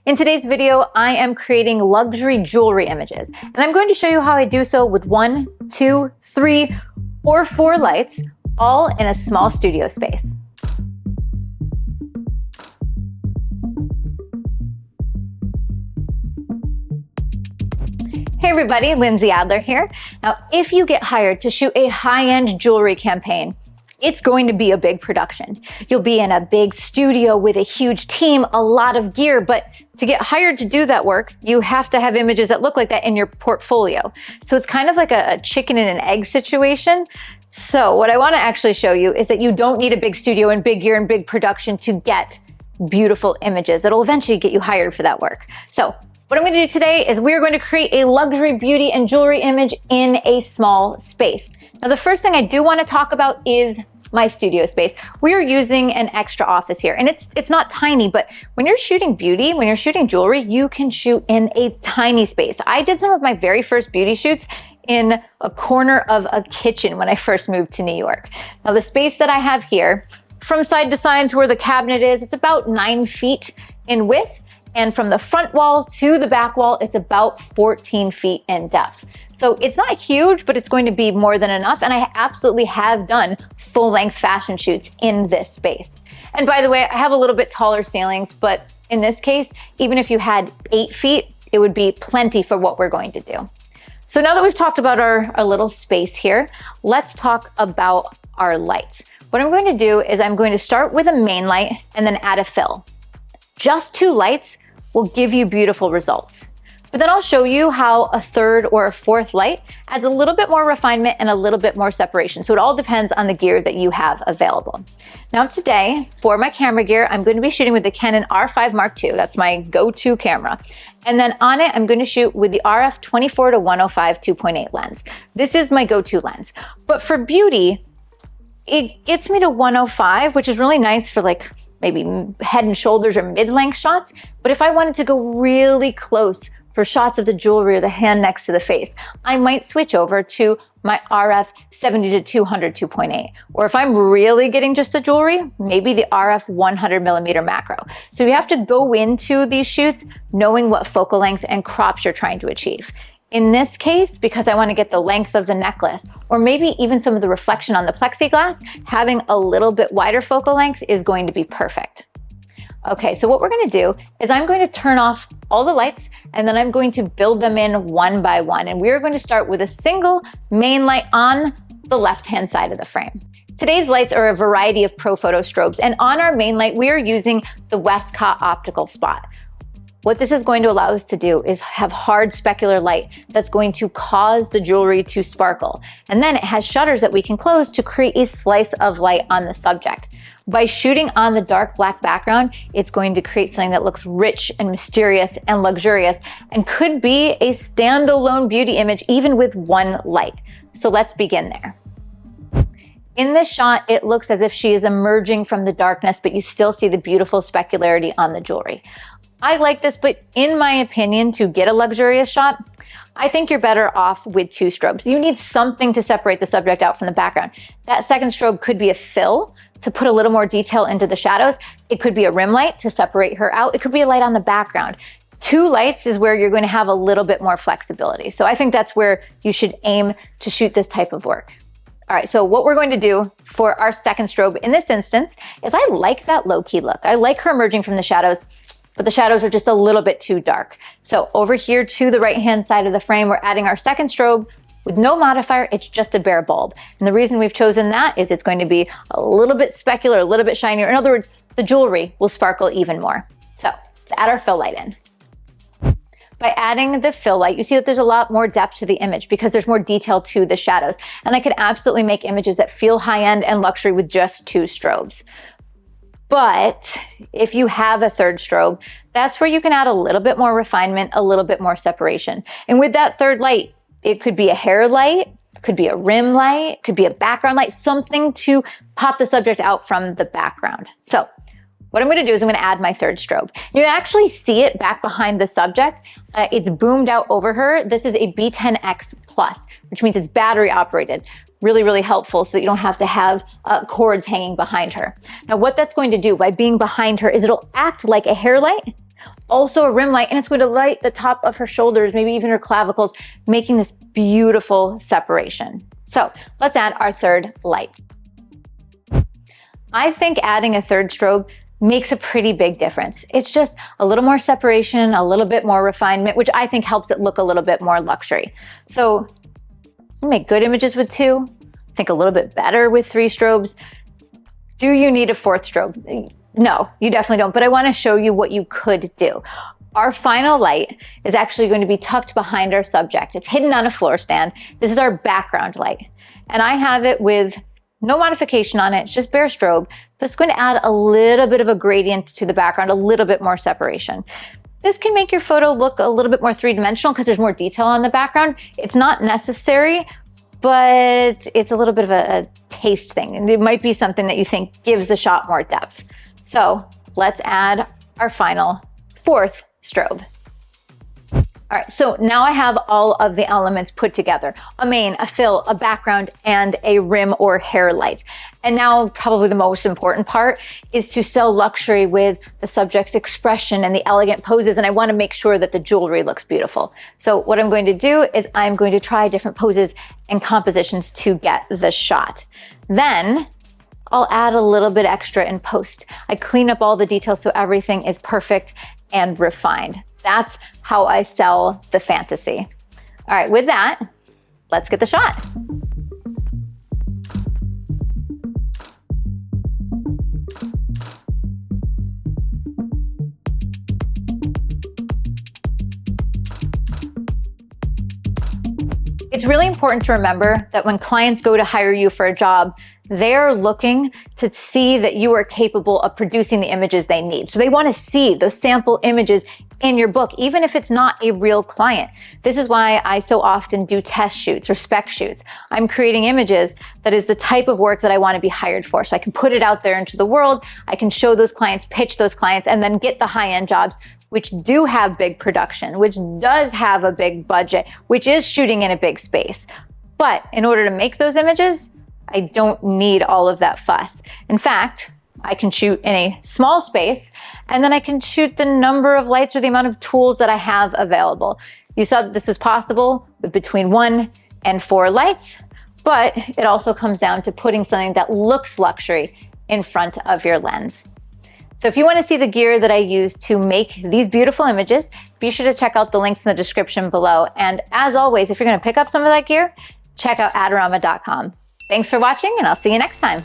In today's video, I am creating luxury jewelry images, and I'm going to show you how I do so with 1, 2, 3, or 4 lights, all in a small studio space. Hey everybody, Lindsay Adler here. Now, if you get hired to shoot a high-end jewelry campaign, it's going to be a big production. You'll be in a big studio with a huge team, a lot of gear, but to get hired to do that work, you have to have images that look like that in your portfolio. So it's kind of like a chicken and an egg situation. So what I want to actually show you is that you don't need a big studio and big gear and big production to get beautiful images that'll eventually get you hired for that work. So what I'm going to do today is we're going to create a luxury beauty and jewelry image in a small space. Now, the first thing I do want to talk about is my studio space. We are using an extra office here, and it's not tiny, but when you're shooting beauty, when you're shooting jewelry, you can shoot in a tiny space. I did some of my very first beauty shoots in a corner of a kitchen when I first moved to New York. Now, the space that I have here, from side to side to where the cabinet is, it's about 9 feet in width. And from the front wall to the back wall, it's about 14 feet in depth. So it's not huge, but it's going to be more than enough. And I absolutely have done full-length fashion shoots in this space. And by the way, I have a little bit taller ceilings, but in this case, even if you had 8 feet, it would be plenty for what we're going to do. So now that we've talked about our little space here, let's talk about our lights. What I'm going to do is I'm going to start with a main light and then add a fill. Just 2 lights will give you beautiful results. But then I'll show you how a 3rd or a 4th light adds a little bit more refinement and a little bit more separation. So it all depends on the gear that you have available. Now today, for my camera gear, I'm going to be shooting with the Canon R5 Mark II. That's my go-to camera. And then on it, I'm going to shoot with the RF 24-105 2.8 lens. This is my go-to lens. But for beauty, it gets me to 105, which is really nice for like maybe head and shoulders or mid-length shots. But if I wanted to go really close for shots of the jewelry or the hand next to the face, I might switch over to my RF 70-200 2.8. Or if I'm really getting just the jewelry, maybe the RF 100mm macro. So you have to go into these shoots knowing what focal length and crops you're trying to achieve. In this case, because I want to get the length of the necklace, or maybe even some of the reflection on the plexiglass, having a little bit wider focal length is going to be perfect. Okay, so what we're going to do is I'm going to turn off all the lights, and then I'm going to build them in one by one. And we're going to start with a single main light on the left-hand side of the frame. Today's lights are a variety of ProPhoto strobes, and on our main light, we are using the Westcott Optical Spot. What this is going to allow us to do is have hard specular light that's going to cause the jewelry to sparkle. And then it has shutters that we can close to create a slice of light on the subject. By shooting on the dark black background, it's going to create something that looks rich and mysterious and luxurious and could be a standalone beauty image even with 1 light. So let's begin there. In this shot, it looks as if she is emerging from the darkness, but you still see the beautiful specularity on the jewelry. I like this, but in my opinion, to get a luxurious shot, I think you're better off with 2 strobes. You need something to separate the subject out from the background. That second strobe could be a fill to put a little more detail into the shadows. It could be a rim light to separate her out. It could be a light on the background. 2 lights is where you're going to have a little bit more flexibility. So I think that's where you should aim to shoot this type of work. All right, so what we're going to do for our second strobe in this instance is I like that low-key look. I like her emerging from the shadows, but the shadows are just a little bit too dark. So over here to the right-hand side of the frame, we're adding our second strobe with no modifier. It's just a bare bulb. And the reason we've chosen that is it's going to be a little bit specular, a little bit shinier. In other words, the jewelry will sparkle even more. So let's add our fill light in. By adding the fill light, you see that there's a lot more depth to the image because there's more detail to the shadows. And I could absolutely make images that feel high-end and luxury with just 2 strobes. But if you have a 3rd strobe, that's where you can add a little bit more refinement, a little bit more separation. And with that 3rd light, it could be a hair light, could be a rim light, could be a background light, something to pop the subject out from the background. So what I'm going to do is I'm going to add my 3rd strobe. You actually see it back behind the subject. It's boomed out over her. This is a B10X Plus, which means it's battery operated. Really, really helpful so that you don't have to have cords hanging behind her. Now, what that's going to do by being behind her is it'll act like a hair light, Also a rim light, and it's going to light the top of her shoulders, maybe even her clavicles, making this beautiful separation. So let's add our third light. I think adding a third strobe makes a pretty big difference. It's just a little more separation, a little bit more refinement, which I think helps it look a little bit more luxury. So make good images with 2, I think a little bit better with 3 strobes. Do you need a 4th strobe? No, you definitely don't, but I want to show you what you could do. Our final light is actually going to be tucked behind our subject. It's hidden on a floor stand. This is our background light, and I have it with no modification on it. It's just bare strobe, but it's going to add a little bit of a gradient to the background, a little bit more separation. This can make your photo look a little bit more three-dimensional because there's more detail on the background. It's not necessary, but it's a little bit of a taste thing. And it might be something that you think gives the shot more depth. So let's add our final 4th strobe. All right, so now I have all of the elements put together: a main, a fill, a background, and a rim or hair light. And now probably the most important part is to sell luxury with the subject's expression and the elegant poses. And I want to make sure that the jewelry looks beautiful. So what I'm going to do is I'm going to try different poses and compositions to get the shot. Then I'll add a little bit extra in post. I clean up all the details so everything is perfect and refined. That's how I sell the fantasy. All right, with that, let's get the shot. It's really important to remember that when clients go to hire you for a job, they're looking to see that you are capable of producing the images they need. So they want to see those sample images in your book, even if it's not a real client. This is why I so often do test shoots or spec shoots. I'm creating images that is the type of work that I want to be hired for. So I can put it out there into the world. I can show those clients, pitch those clients, and then get the high-end jobs, which do have big production, which does have a big budget, which is shooting in a big space. But in order to make those images, I don't need all of that fuss. In fact, I can shoot in a small space, and then I can shoot the number of lights or the amount of tools that I have available. You saw that this was possible with between 1 and 4 lights, but it also comes down to putting something that looks luxury in front of your lens. So if you want to see the gear that I use to make these beautiful images, be sure to check out the links in the description below. And as always, if you're going to pick up some of that gear, check out Adorama.com. Thanks for watching, and I'll see you next time.